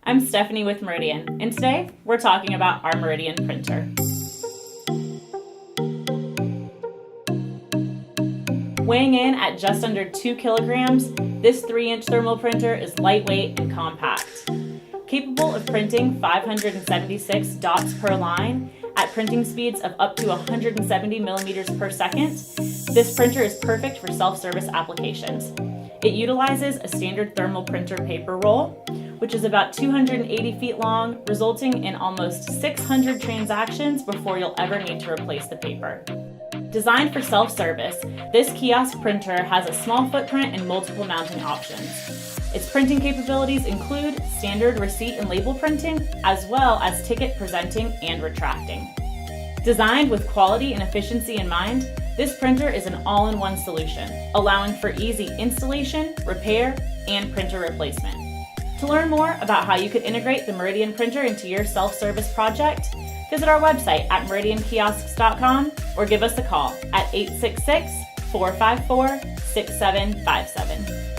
I'm Stephanie with Meridian, and today we're talking about our Meridian printer. Weighing in at just under 2 kilograms, this 3-inch thermal printer is lightweight and compact. Capable of printing 576 dots per line at printing speeds of up to 170 millimeters per second, this printer is perfect for self-service applications. It utilizes a standard thermal printer paper roll, which is about 280 feet long, resulting in almost 600 transactions before you'll ever need to replace the paper. Designed for self-service, this kiosk printer has a small footprint and multiple mounting options. Its printing capabilities include standard receipt and label printing, as well as ticket presenting and retracting. Designed with quality and efficiency in mind, this printer is an all-in-one solution, allowing for easy installation, repair, and printer replacement. To learn more about how you could integrate the Meridian printer into your self-service project, visit our website at meridiankiosks.com or give us a call at 866-454-6757.